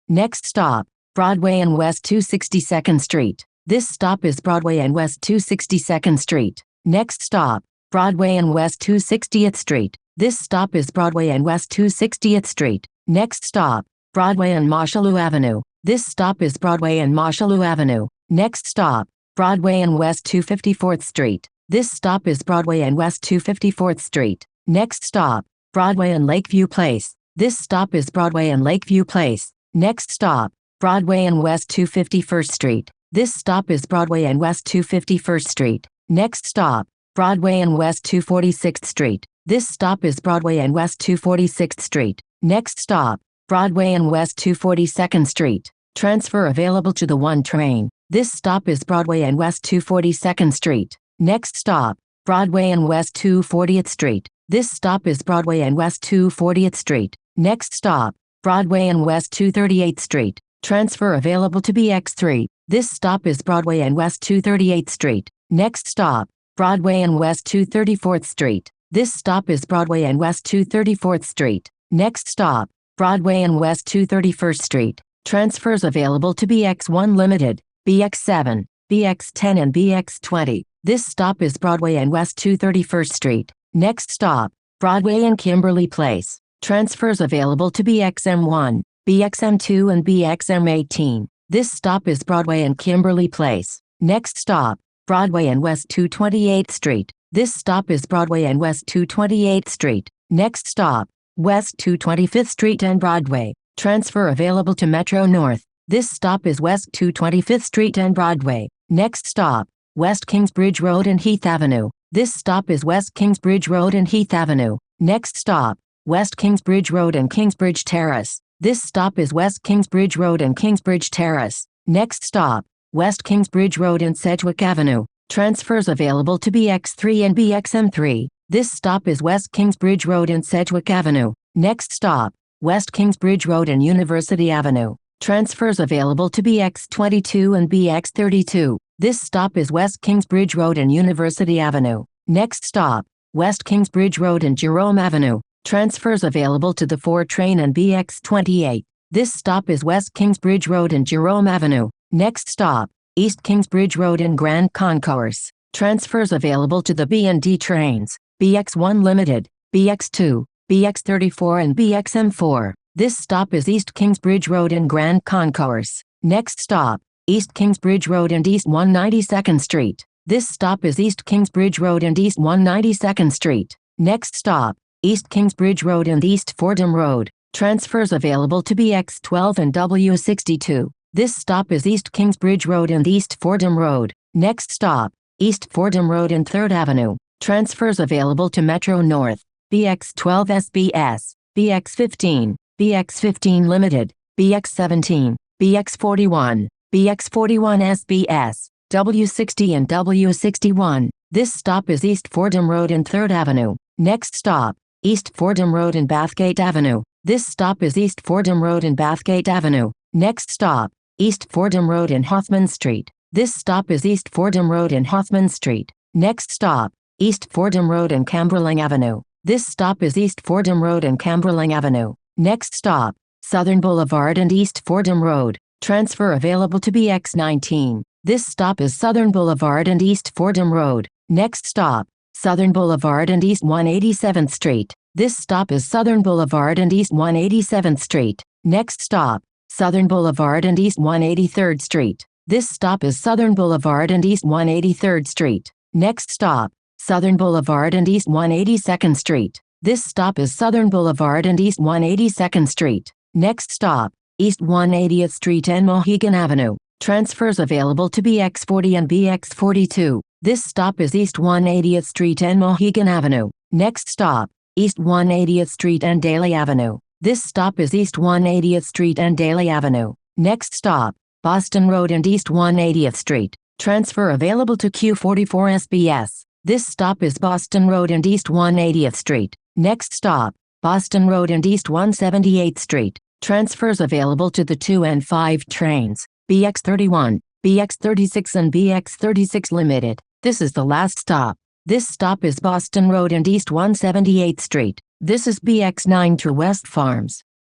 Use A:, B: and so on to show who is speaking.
A: Next stop, Broadway and West 262nd Street. This stop is Broadway and West 262nd Street. Next stop, Broadway and West 260th Street. This stop is Broadway and West 260th Street. Next stop, Broadway and Mosholu Avenue. This stop is Broadway and Mosholu Avenue. Next stop, Broadway and West 254th Street. This stop is Broadway and West 254th Street. Next stop, Broadway and Lakeview Place. This stop is Broadway and Lakeview Place. Next stop, Broadway and West 251st Street. This stop is Broadway and West 251st Street. Next stop, Broadway and West 246th Street. This stop is Broadway and West 246th Street. Next stop, Broadway and West 242nd Street. Transfer available to the 1 train. This stop is Broadway and West 242nd Street. Next stop, Broadway and West 240th Street. This stop is Broadway and West 240th Street. Next stop, Broadway and West 238th Street. Transfer available to BX3. This stop is Broadway and West 238th Street. Next stop, Broadway and West 234th Street. This stop is Broadway and West 234th Street. Next stop, Broadway and West 231st Street. Transfers available to BX1 Limited, BX7, BX10 and BX20. This stop is Broadway and West 231st Street. Next stop, Broadway and Kimberly Place. Transfers available to BXM1, BXM2 and BXM18. This stop is Broadway and Kimberly Place. Next stop, Broadway and West 228th Street. This stop is Broadway and West 228th Street. Next stop, West 225th Street and Broadway. Transfer available to Metro North. This stop is West 225th Street and Broadway. Next stop, West Kingsbridge Road and Heath Avenue. This stop is West Kingsbridge Road and Heath Avenue. Next stop, West Kingsbridge Road and Kingsbridge Terrace. This stop is West Kingsbridge Road and Kingsbridge Terrace. Next stop, West Kingsbridge Road and Sedgwick Avenue. Transfers available to BX3 and BXM3. This stop is West Kingsbridge Road and Sedgwick Avenue. Next stop, West Kingsbridge Road and University Avenue. Transfers available to BX22 and BX32. This stop is West Kingsbridge Road and University Avenue. Next stop, West Kingsbridge Road and Jerome Avenue. Transfers available to the 4 train and BX28. This stop is West Kingsbridge Road and Jerome Avenue. Next stop, East Kingsbridge Road and Grand Concourse. Transfers available to the B&D trains, BX1 Limited, BX2, BX34 and BXM4. This stop is East Kingsbridge Road and Grand Concourse. Next stop, East Kingsbridge Road and East 192nd Street. This stop is East Kingsbridge Road and East 192nd Street. Next stop, East Kingsbridge Road and East Fordham Road. Transfers available to BX12 and W62. This stop is East Kingsbridge Road and East Fordham Road. Next stop, East Fordham Road and 3rd Avenue. Transfers available to Metro North, BX12 SBS, BX15, BX15 Limited, BX17, BX41, BX41 SBS, W60 and W61. This stop is East Fordham Road and 3rd Avenue. Next stop, East Fordham Road and Bathgate Avenue. This stop is East Fordham Road and Bathgate Avenue. Next stop, East Fordham Road and Hoffman Street. This stop is East Fordham Road and Hoffman Street. Next stop, East Fordham Road and Camberling Avenue. This stop is East Fordham Road and Camberling Avenue. Next stop, Southern Boulevard and East Fordham Road. Transfer available to BX19. This stop is Southern Boulevard and East Fordham Road. Next stop, Southern Boulevard and East 187th Street. This stop is Southern Boulevard and East 187th Street. Next stop, Southern Boulevard and East 183rd Street. This stop is Southern Boulevard and East 183rd Street. Next stop, Southern Boulevard and East 182nd Street. This stop is Southern Boulevard and East 182nd Street. Next stop, East 180th Street and Mohegan Avenue. Transfers available to BX40 and BX42. This stop is East 180th Street and Mohegan Avenue. Next stop, East 180th Street and Daly Avenue. This stop is East 180th Street and Daly Avenue. Next stop, Boston Road and East 180th Street. Transfer available to Q44 SBS. This stop is Boston Road and East 180th Street. Next stop, Boston Road and East 178th Street. Transfers available to the 2 and 5 trains, BX31, BX36 and BX36 Limited. This is the last stop. This stop is Boston Road and East 178th Street. This is BX9 to West Farms.